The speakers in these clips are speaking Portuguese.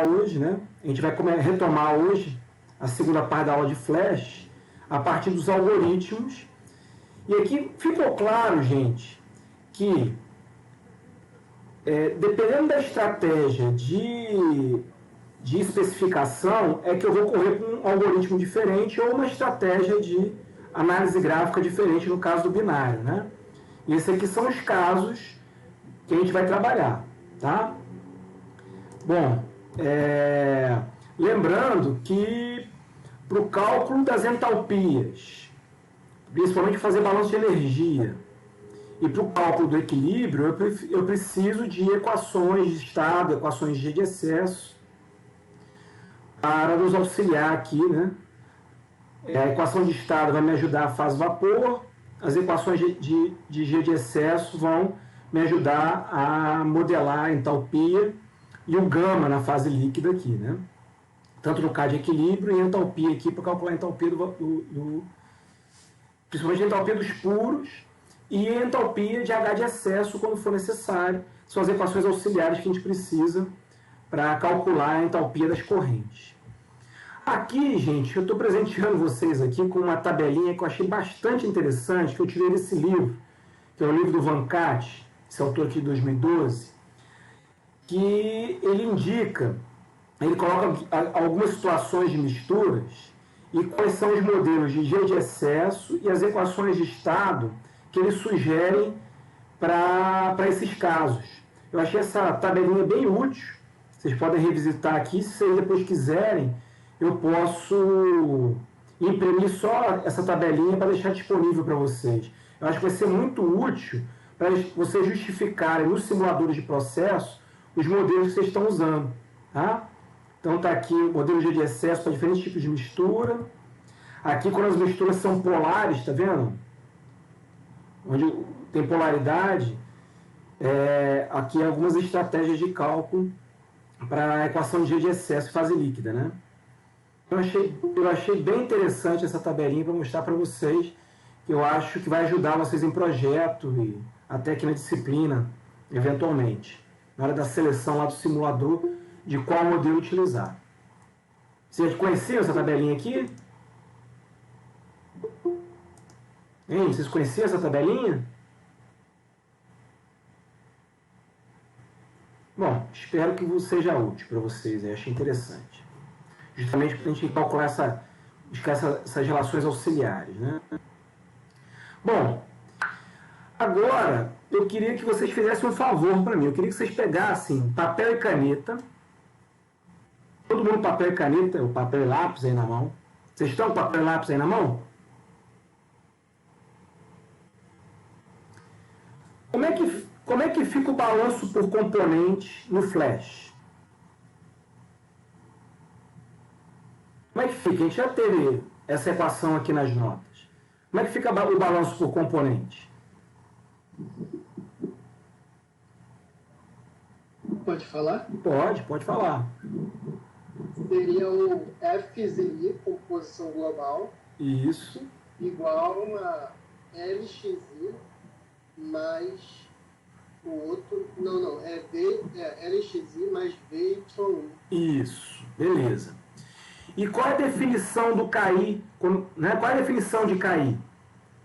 hoje, né? A gente vai retomar hoje a segunda parte da aula de Flash a partir dos algoritmos. E aqui ficou claro, gente, que dependendo da estratégia de especificação, é que eu vou correr com um algoritmo diferente ou uma estratégia de análise gráfica diferente no caso do binário, né? E esses aqui são os casos que a gente vai trabalhar, tá? Bom, lembrando que para o cálculo das entalpias, principalmente fazer balanço de energia, e para o cálculo do equilíbrio, eu preciso de equações de estado, equações de excesso, para nos auxiliar aqui, né? A equação de estado vai me ajudar a fase vapor, as equações de G de excesso vão me ajudar a modelar a entalpia e o gama na fase líquida aqui, né? Tanto no caso de equilíbrio e entalpia aqui para calcular a entalpia principalmente a entalpia dos puros e a entalpia de H de excesso quando for necessário. São as equações auxiliares que a gente precisa para calcular a entalpia das correntes. Aqui, gente, eu estou presenteando vocês aqui com uma tabelinha que eu achei bastante interessante, que eu tirei desse livro, que é o livro do Van Kat, esse autor aqui de 2012, que ele indica, ele coloca algumas situações de misturas e quais são os modelos de G de excesso e as equações de estado que ele sugere para esses casos. Eu achei essa tabelinha bem útil, vocês podem revisitar aqui, se vocês depois quiserem, eu posso imprimir só essa tabelinha para deixar disponível para vocês. Eu acho que vai ser muito útil para vocês justificarem nos simuladores de processo os modelos que vocês estão usando. Tá? Então está aqui o modelo G de excesso para diferentes tipos de mistura. Aqui quando as misturas são polares, está vendo? Onde tem polaridade, aqui algumas estratégias de cálculo para a equação de G de excesso e fase líquida, né? Eu achei bem interessante essa tabelinha para mostrar para vocês, que eu acho que vai ajudar vocês em projeto e até aqui na disciplina, eventualmente, na hora da seleção lá do simulador, de qual modelo utilizar. Vocês conheciam essa tabelinha aqui? Hein, vocês conheciam essa tabelinha? Bom, espero que seja útil para vocês, achei interessante. Justamente para a gente calcular essas relações auxiliares, né? Bom, agora eu queria que vocês fizessem um favor para mim. Eu queria que vocês pegassem papel e caneta. Todo mundo papel e caneta, o papel e lápis aí na mão. Vocês estão com papel e lápis aí na mão? Como é que fica o balanço por componente no Flash? Como é que fica? A gente já teve essa equação aqui nas notas. Como é que fica o balanço por componente? Pode falar? Pode falar. Seria o FZI, composição global. Isso. Igual a LXI mais o outro. Não, LXI mais VY1. Isso, beleza. E qual é a definição do KI? Né? Qual é a definição de KI?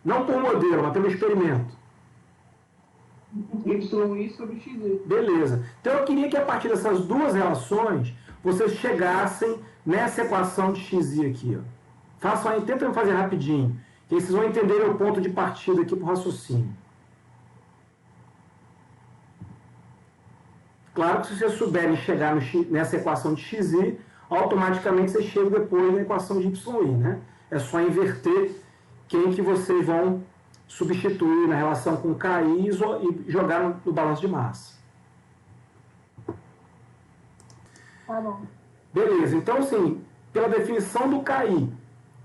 Não por modelo, mas pelo experimento. YI sobre XI. Beleza. Então eu queria que a partir dessas duas relações, vocês chegassem nessa equação de XI aqui. Ó. Façam aí, tentem fazer rapidinho, que aí vocês vão entender o ponto de partida aqui para o raciocínio. Claro que se vocês souberem chegar nessa equação de XI, automaticamente vocês chegam depois na equação de YI, né? É só inverter quem que vocês vão substituir na relação com KI e jogar no balanço de massa. Tá bom. Beleza, então assim, pela definição do KI,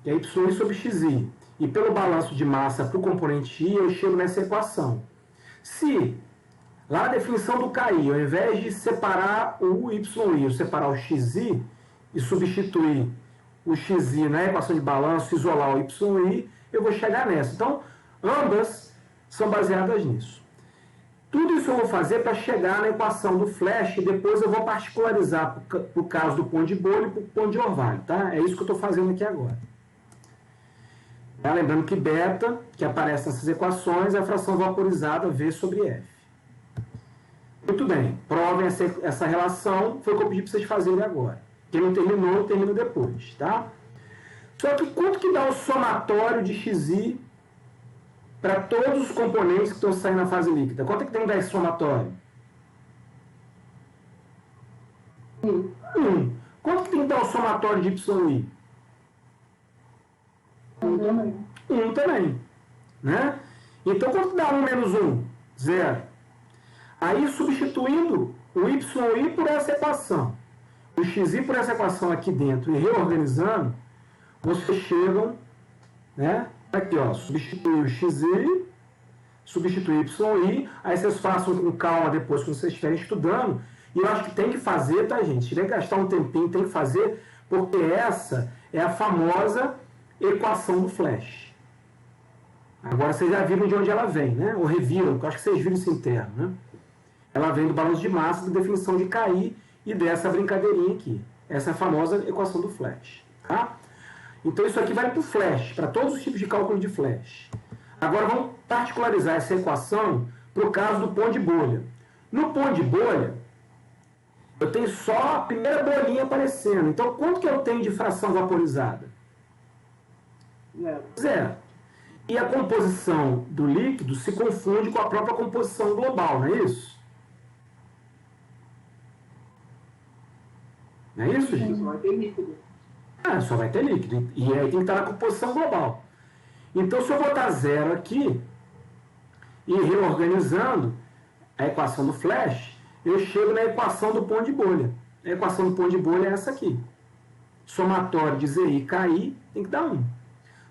que é YI sobre XI, e pelo balanço de massa para o componente I, eu chego nessa equação. Se lá na definição do KI, ao invés de separar o YI, eu separar o XI e substituir o XI na equação de balanço, isolar o YI, eu vou chegar nessa. Então, ambas são baseadas nisso. Tudo isso eu vou fazer para chegar na equação do flash e depois eu vou particularizar para o caso do ponto de bolha e para o ponto de orvalho, tá? É isso que eu estou fazendo aqui agora. Tá? Lembrando que beta, que aparece nessas equações, é a fração vaporizada V sobre F. Muito bem, provem essa relação, foi o que eu pedi para vocês fazerem agora. Quem não terminou, termina depois, tá? Só que quanto que dá o somatório de XI para todos os componentes que estão saindo na fase líquida? Quanto é que tem que dar esse somatório? 1. Quanto que tem que dar o somatório de YI? 1 também. Né? Então, quanto dá 1 menos 1? 0. Aí, substituindo o YI por essa equação, o XI por essa equação aqui dentro e reorganizando, vocês chegam, né? Aqui, ó, substituir o XI, substituir YI, aí vocês façam com calma depois, quando vocês estiverem estudando, e eu acho que tem que fazer, tá, gente? Se tiver que gastar um tempinho, tem que fazer, porque essa é a famosa equação do flash. Agora vocês já viram de onde ela vem, né? Ou reviram, porque eu acho que vocês viram isso interno, né? Ela vem do balanço de massa, da definição de KI e dessa brincadeirinha aqui. Essa é a famosa equação do flash, tá? Então isso aqui vale para o flash, para todos os tipos de cálculo de flash. Agora vamos particularizar essa equação para o caso do ponto de bolha. No ponto de bolha, eu tenho só a primeira bolinha aparecendo. Então quanto que eu tenho de fração vaporizada? 0. E a composição do líquido se confunde com a própria composição global, não é isso? Não é isso, gente? Só vai ter líquido. Só vai ter líquido. E aí tem que estar na composição global. Então, se eu botar 0 aqui e reorganizando a equação do flash, eu chego na equação do ponto de bolha. A equação do ponto de bolha é essa aqui. Somatório de ZI e KI tem que dar 1.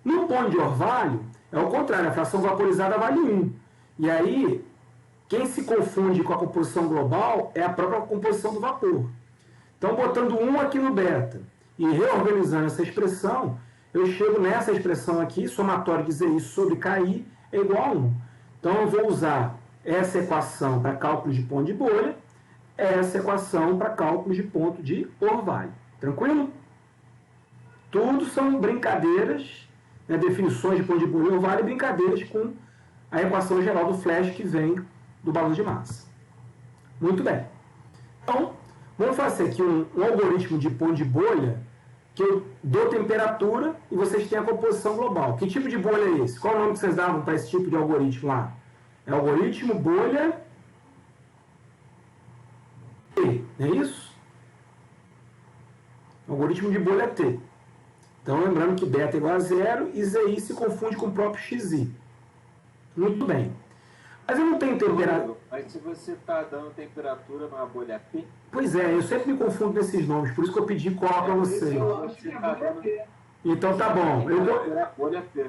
No ponto de orvalho, é o contrário. A fração vaporizada vale 1. E aí, quem se confunde com a composição global é a própria composição do vapor. Então, botando 1 aqui no beta e reorganizando essa expressão, eu chego nessa expressão aqui, somatório de ZI sobre KI é igual a 1. Então, eu vou usar essa equação para cálculo de ponto de bolha, essa equação para cálculo de ponto de orvalho. Tranquilo? Tudo são brincadeiras, né, definições de ponto de bolha e orvalho e brincadeiras com a equação geral do flash que vem do balanço de massa. Muito bem. Então, vamos fazer aqui um algoritmo de ponto de bolha que eu dou temperatura e vocês têm a composição global. Que tipo de bolha é esse? Qual é o nome que vocês davam para esse tipo de algoritmo lá? É algoritmo bolha T, não é isso? Algoritmo de bolha T. Então, lembrando que beta é igual a 0 e ZI se confunde com o próprio XI. Muito bem. Mas eu não tenho temperatura. Mas se você está dando temperatura numa bolha P... Pois é, eu sempre me confundo nesses nomes, por isso que eu pedi cola para vocês. Então tá bom,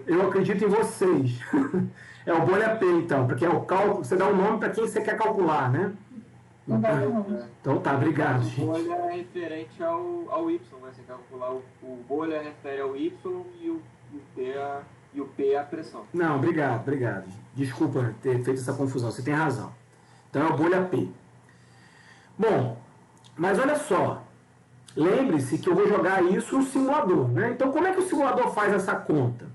eu acredito em vocês. É o bolha P, então, porque é o cálculo, você dá um nome para quem você quer calcular, né? Então tá, obrigado, gente. O bolha é referente ao Y, né? Você calcular o bolha refere ao Y e o P é a pressão. Não, obrigado. Desculpa ter feito essa confusão, você tem razão. Então é o bolha P. Bom, mas olha só, lembre-se que eu vou jogar isso no simulador, né? Então como é que o simulador faz essa conta?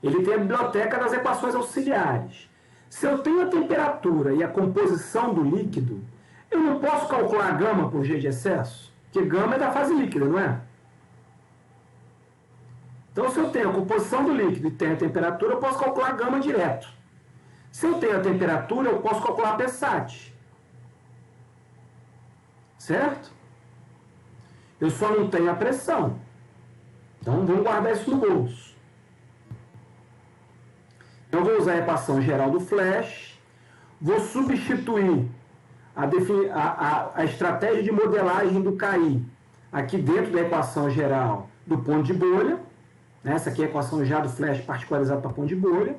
Ele tem a biblioteca das equações auxiliares. Se eu tenho a temperatura e a composição do líquido, eu não posso calcular a gama por G de excesso, porque gama é da fase líquida, não é? Então, se eu tenho a composição do líquido e tenho a temperatura, eu posso calcular a gama direto. Se eu tenho a temperatura, eu posso calcular a PSAT. Certo? Eu só não tenho a pressão. Então, vamos guardar isso no bolso. Eu vou usar a equação geral do flash, vou substituir a estratégia de modelagem do KI aqui dentro da equação geral do ponto de bolha. Essa aqui é a equação já do flash particularizado para ponto de bolha.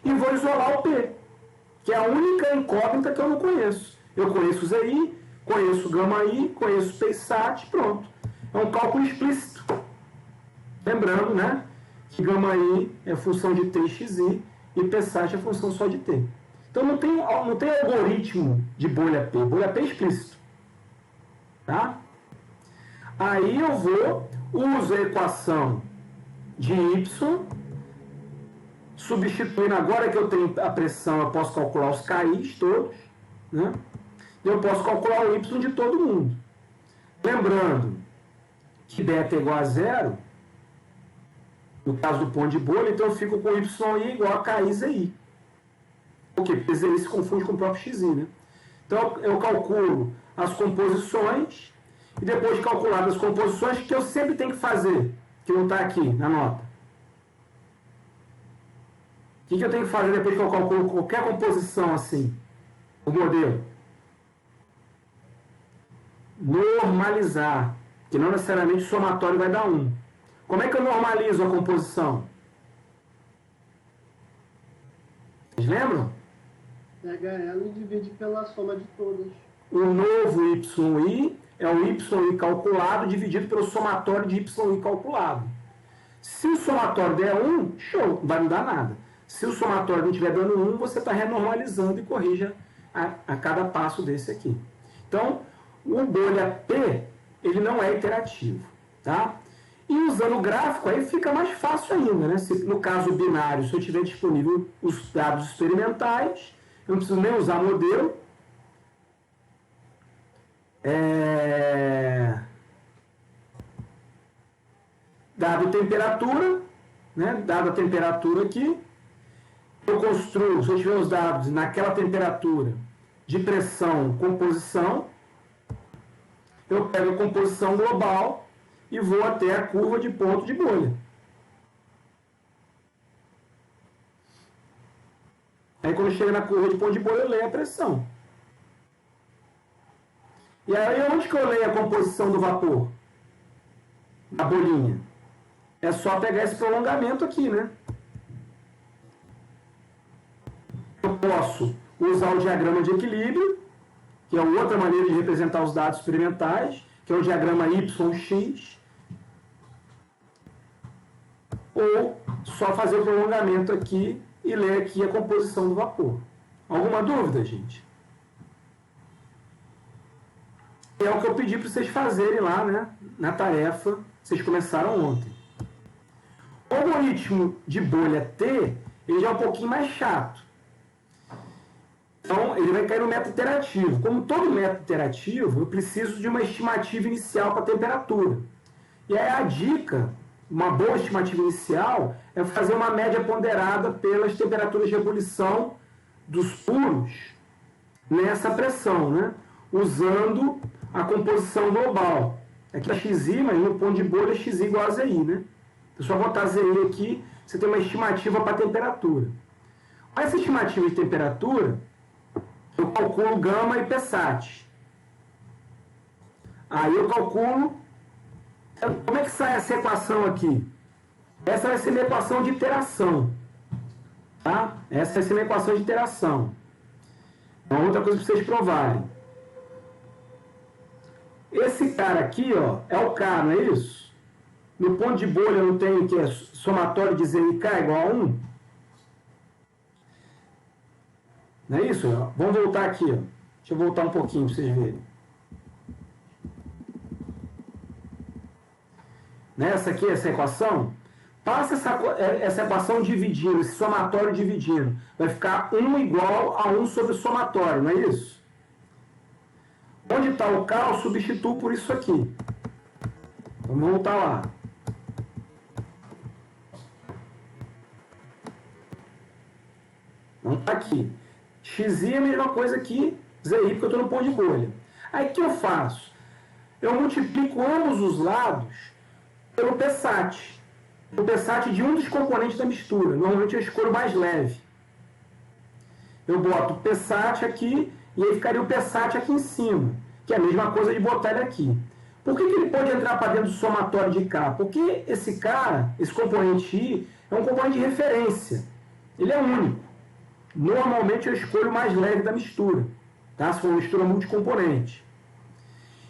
E vou isolar o P, que é a única incógnita que eu não conheço. Eu conheço o ZI, conheço o gama I, conheço o PSAT, pronto. É um cálculo explícito. Lembrando, né, que gama I é função de T e XI e PSAT é função só de T. Então não tem algoritmo de bolha P. Bolha P é explícito. Tá? Aí eu uso a equação de Y, substituindo agora que eu tenho a pressão, eu posso calcular os KIs todos, né? E eu posso calcular o Y de todo mundo. Lembrando que beta é igual a zero, no caso do ponto de bolha, então eu fico com YI igual a KIZI. Por quê? Porque ZI se confunde com o próprio XI, né? Então eu calculo as composições e depois de calcular as composições, que eu sempre tenho que fazer, que não está aqui na nota. O que eu tenho que fazer depois que eu calculo qualquer composição assim, o modelo? Normalizar, que não necessariamente o somatório vai dar 1. Como é que eu normalizo a composição? Vocês lembram? Pega ela e divide pela soma de todas. O novo YI é o YI calculado dividido pelo somatório de YI calculado. Se o somatório der 1, show, não vai mudar nada. Se o somatório não estiver dando 1, você está renormalizando e corrija a cada passo desse aqui. Então, o bolha P, ele não é iterativo, tá? E usando o gráfico, aí fica mais fácil ainda, né? Se, no caso binário, se eu tiver disponível os dados experimentais, eu não preciso nem usar modelo. Dado temperatura, né? Dada a temperatura aqui, eu construo, se eu tiver os dados naquela temperatura de pressão, composição, eu pego a composição global e vou até a curva de ponto de bolha. Aí quando chega na curva de ponto de bolha, eu leio a pressão. E aí onde que eu leio a composição do vapor? Na bolinha. É só pegar esse prolongamento aqui, né? Eu posso usar o diagrama de equilíbrio, que é outra maneira de representar os dados experimentais, que é o diagrama YX, ou só fazer o prolongamento aqui e ler aqui a composição do vapor. Alguma dúvida, gente? É o que eu pedi para vocês fazerem lá, né, na tarefa, vocês começaram ontem. O algoritmo de bolha T, ele já é um pouquinho mais chato. Então, ele vai cair no método iterativo. Como todo método iterativo, eu preciso de uma estimativa inicial para a temperatura. E aí a dica, uma boa estimativa inicial, é fazer uma média ponderada pelas temperaturas de ebulição dos puros nessa pressão, né? Usando a composição global. Aqui é XI, mas no ponto de bolha é XI igual a ZI, né? Eu só botar ZI aqui, você tem uma estimativa para a temperatura. Com essa estimativa de temperatura, eu calculo gama e Psat. Aí eu calculo... Como é que sai essa equação aqui? Essa vai ser minha equação de iteração. Tá? Essa vai ser minha equação de iteração. Uma outra coisa para vocês provarem. Esse cara aqui, ó, é o K, não é isso? No ponto de bolha não tem o que é somatório de Z e K igual a 1? Não é isso? Vamos voltar aqui. Ó. Deixa eu voltar um pouquinho para vocês verem. Nessa aqui, essa equação, passa essa equação dividindo, esse somatório dividindo. Vai ficar 1 igual a 1 sobre o somatório, não é isso? Onde está o K, eu substituo por isso aqui. Vamos voltar lá. Não está aqui. XI é a mesma coisa que ZI, porque eu estou no ponto de bolha. Aí o que eu faço? Eu multiplico ambos os lados pelo Psat. O Psat de um dos componentes da mistura. Normalmente eu escolho mais leve. Eu boto o Psat aqui e aí ficaria o Psat aqui em cima, que é a mesma coisa de botar ele aqui. Por que ele pode entrar para dentro do somatório de K? Porque esse cara, esse componente I, é um componente de referência. Ele é único. Normalmente eu escolho o mais leve da mistura, tá? Se for uma mistura multicomponente.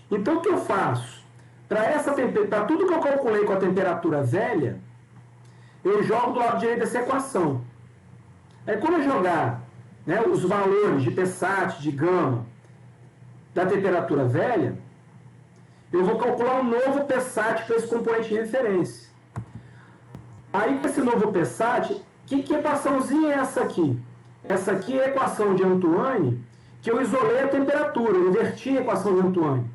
Então o que eu faço? Para tudo que eu calculei com a temperatura velha, eu jogo do lado direito dessa equação. Aí quando eu jogar né, os valores de PSAT, de gama, da temperatura velha, eu vou calcular um novo PSAT para esse componente de referência. Aí, com esse novo PSAT, que equaçãozinha é essa aqui? Essa aqui é a equação de Antoine, que eu isolei a temperatura, eu inverti a equação de Antoine.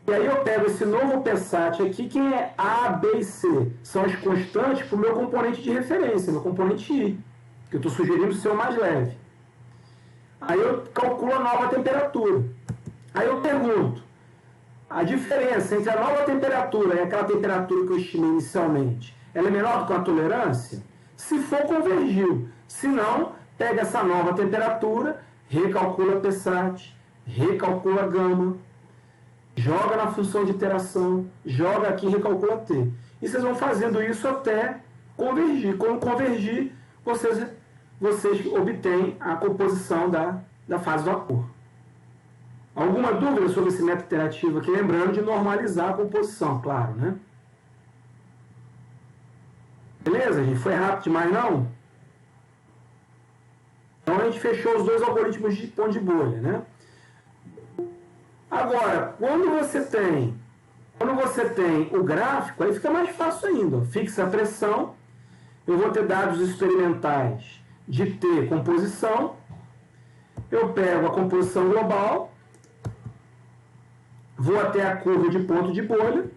E aí eu pego esse novo PSAT aqui, que é A, B e C. São as constantes para o meu componente de referência, meu componente I, que eu estou sugerindo ser o mais leve. Aí eu calculo a nova temperatura. Aí eu pergunto, a diferença entre a nova temperatura e aquela temperatura que eu estimei inicialmente, ela é menor do que a tolerância? Se for, convergiu. Se não, pega essa nova temperatura, recalcula PSAT, recalcula gama, joga na função de iteração, joga aqui e recalcula T. E vocês vão fazendo isso até convergir. Quando convergir, vocês obtêm a composição da fase vapor. Alguma dúvida sobre esse método iterativo aqui? Lembrando de normalizar a composição, claro, né? Beleza, gente? Foi rápido demais, não? Então a gente fechou os dois algoritmos de pão de bolha, né? Agora, quando você tem o gráfico, aí fica mais fácil ainda. Fixa a pressão, eu vou ter dados experimentais de T composição, eu pego a composição global, vou até a curva de ponto de bolha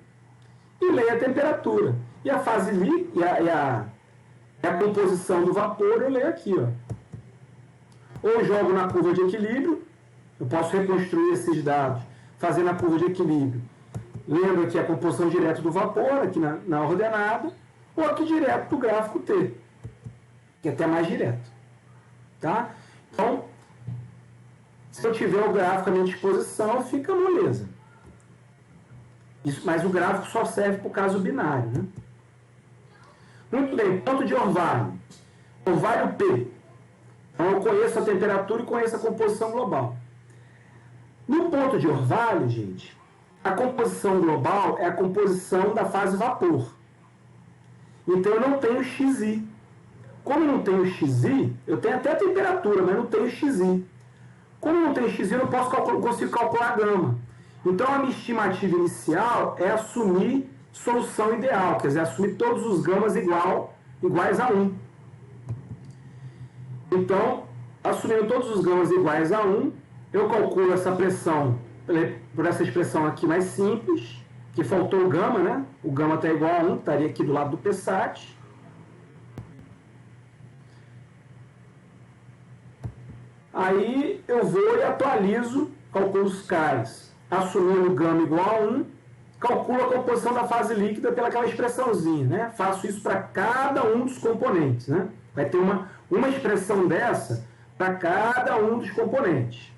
e leio a temperatura. E a fase líquida e a composição do vapor eu leio aqui, ó. Ou jogo na curva de equilíbrio, eu posso reconstruir esses dados fazendo a curva de equilíbrio. Lembra aqui a composição direta do vapor, aqui na ordenada, ou aqui direto do gráfico T, que é até mais direto. Tá? Então, se eu tiver o gráfico à minha disposição, fica moleza. Isso, mas o gráfico só serve para o caso binário. Né? Muito bem, ponto de orvalho. Orvalho P. Então, eu conheço a temperatura e conheço a composição global. No ponto de orvalho, gente, a composição global é a composição da fase vapor. Então, eu não tenho XI. Como eu não tenho XI, eu tenho até a temperatura, mas não tenho XI. Como eu não tenho XI, eu não consigo calcular a gama. Então, a minha estimativa inicial é assumir solução ideal, quer dizer, assumir todos os gamas iguais a 1. Então, assumindo todos os gamas iguais a 1, eu calculo essa pressão por essa expressão aqui mais simples, que faltou o gama, né? O gama está igual a 1, estaria aqui do lado do PSAT. Aí eu vou e atualizo, calculo os CAIs, assumindo o gama igual a 1, calculo a composição da fase líquida pelaquela expressãozinha, né? Faço isso para cada um dos componentes, né? Vai ter uma expressão dessa para cada um dos componentes.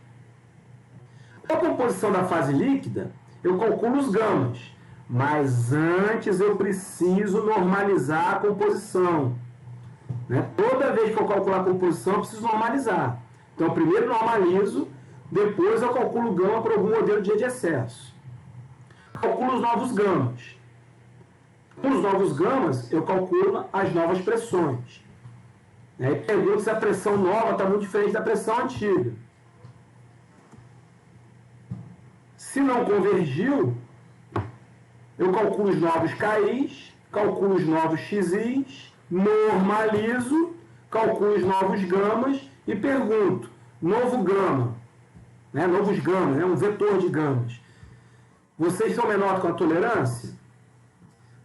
A composição da fase líquida, eu calculo os gamas, mas antes eu preciso normalizar a composição. Né? Toda vez que eu calcular a composição, eu preciso normalizar. Então, eu primeiro normalizo, depois eu calculo gama para algum modelo de excesso. Calculo os novos gamas. Com os novos gamas, eu calculo as novas pressões. E pergunto se a pressão nova está muito diferente da pressão antiga. Se não convergiu, eu calculo os novos KIs, calculo os novos XIs, normalizo, calculo os novos gamas e pergunto, novo gama, né, novos gamas, né, um vetor de gamas. Vocês são menor que a tolerância?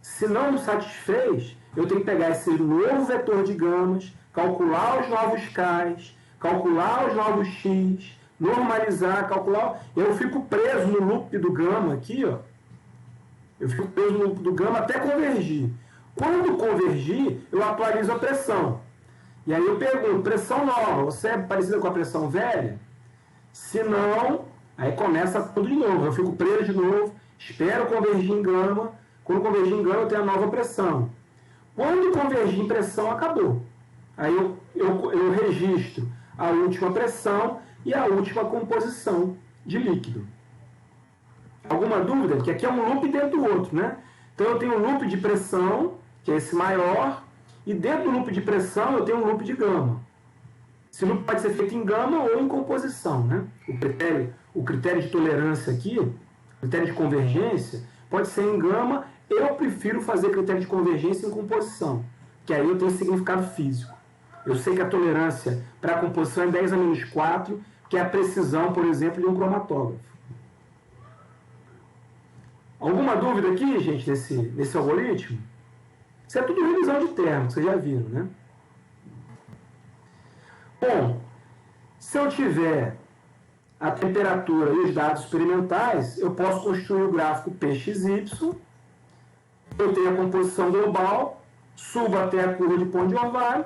Se não satisfez, eu tenho que pegar esse novo vetor de gamas, calcular os novos Ks, calcular os novos X, normalizar, calcular. Eu fico preso no loop do gama aqui, ó. Eu fico preso no loop do gama até convergir. Quando convergir, eu atualizo a pressão. E aí eu pergunto, pressão nova, você é parecida com a pressão velha? Se não, aí começa tudo de novo. Eu fico preso de novo, espero convergir em gama. Quando convergir em gama, eu tenho a nova pressão. Quando convergir em pressão, acabou. Aí eu registro a última pressão e a última composição de líquido. Alguma dúvida? Que aqui é um loop dentro do outro, né? Então eu tenho um loop de pressão, que é esse maior, e dentro do loop de pressão eu tenho um loop de gama. Esse loop pode ser feito em gama ou em composição, né? O critério de tolerância aqui, o critério de convergência, pode ser em gama. Eu prefiro fazer critério de convergência em composição, que aí eu tenho significado físico. Eu sei que a tolerância para a composição é 10⁻⁴, que é a precisão, por exemplo, de um cromatógrafo. Alguma dúvida aqui, gente, nesse algoritmo? Isso é tudo revisão de termo, vocês já viram, né? Bom, se eu tiver a temperatura e os dados experimentais, eu posso construir o gráfico PXY, eu tenho a composição global, subo até a curva de ponto de orvalho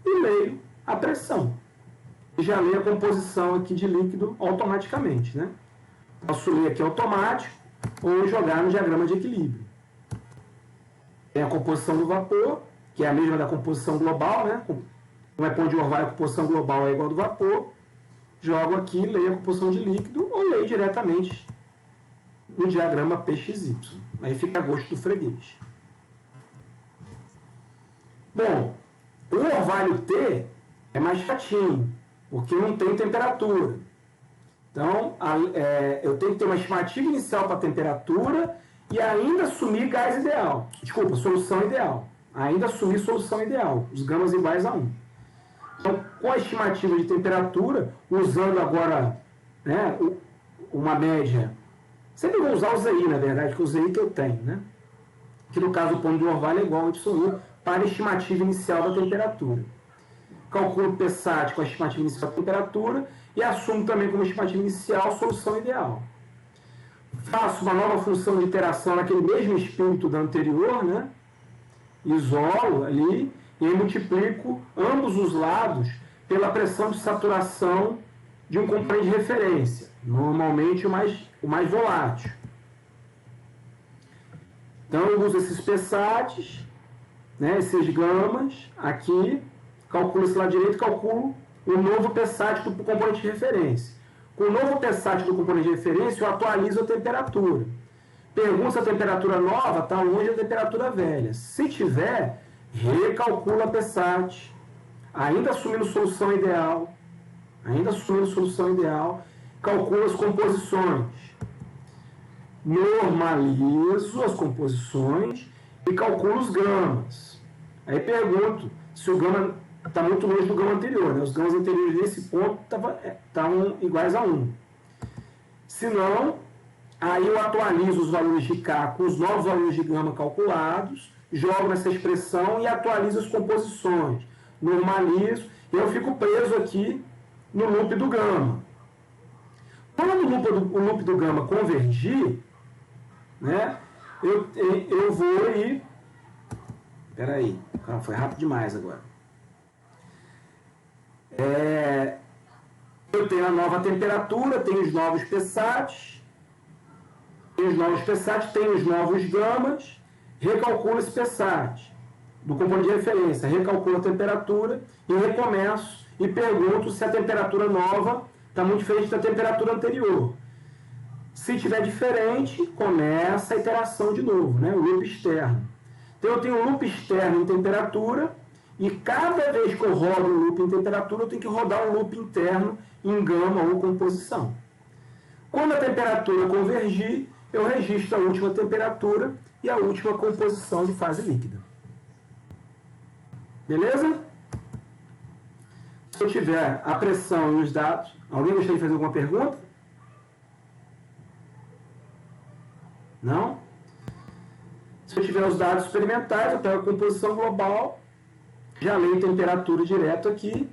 e leio a pressão. E já leio a composição aqui de líquido automaticamente, né? Posso ler aqui automático ou jogar no diagrama de equilíbrio. Tem a composição do vapor, que é a mesma da composição global, né? Como é ponto de orvalho, a composição global é igual ao do vapor. Jogo aqui, leio a composição de líquido ou leio diretamente no diagrama PXY. Aí fica a gosto do freguês. Bom, o orvalho T é mais chatinho, porque não tem temperatura. Então, eu tenho que ter uma estimativa inicial para a temperatura e ainda assumir gás ideal. Desculpa, solução ideal. Ainda assumir solução ideal, os gamas iguais a 1. Então, com a estimativa de temperatura, usando agora, né, uma média, sempre vou usar o ZI, na verdade, que é o ZI que eu tenho, né? Que no caso o ponto de orvalho é igual ao Y para a estimativa inicial da temperatura. Calculo o PSAT com a estimativa inicial da temperatura e assumo também como estimativa inicial a solução ideal. Faço uma nova função de iteração naquele mesmo espírito da anterior, né? Isolo ali e aí multiplico ambos os lados pela pressão de saturação de um componente de referência, normalmente o mais volátil. Então eu uso esses PSATs, né, esses gamas aqui, calculo esse lado direito e calculo o novo PSAT do componente de referência. Com o novo PSAT do componente de referência, eu atualizo a temperatura. Pergunto se a temperatura nova está longe da temperatura velha. Se tiver, recalculo a PSAT, ainda assumindo solução ideal, calculo as composições. Normalizo as composições e calculo os gamas. Aí pergunto se o gama está muito longe do gama anterior, né? Os gamas anteriores nesse ponto estavam iguais a 1. Se não, aí eu atualizo os valores de K com os novos valores de gama calculados, jogo nessa expressão e atualizo as composições. Normalizo e eu fico preso aqui no loop do gama. Quando o loop do gama convergir, né, eu vou e... Espera aí, foi rápido demais agora. Eu tenho a nova temperatura, tenho os novos PSATs, tenho os novos gamas, recalculo esse PSAT do componente de referência, recalculo a temperatura e recomeço e pergunto se a temperatura nova está muito diferente da temperatura anterior. Se estiver diferente, começa a iteração de novo, né? O loop externo. Então eu tenho um loop externo em temperatura e cada vez que eu rodo um loop em temperatura, eu tenho que rodar um loop interno em gama ou composição. Quando a temperatura convergir, eu registro a última temperatura e a última composição de fase líquida. Beleza? Se eu tiver a pressão e os dados... Alguém gostaria de fazer alguma pergunta? Não? Se eu tiver os dados experimentais, eu pego a composição global, já leio temperatura direto aqui.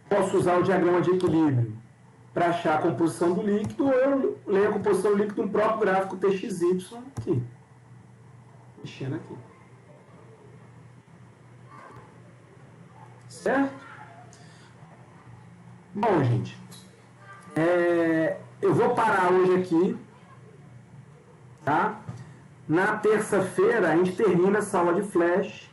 Posso usar o diagrama de equilíbrio para achar a composição do líquido, ou eu leio a composição do líquido no próprio gráfico TXY aqui. Mexendo aqui. Certo? Bom, gente, eu vou parar hoje aqui, tá? Na terça-feira a gente termina essa aula de flash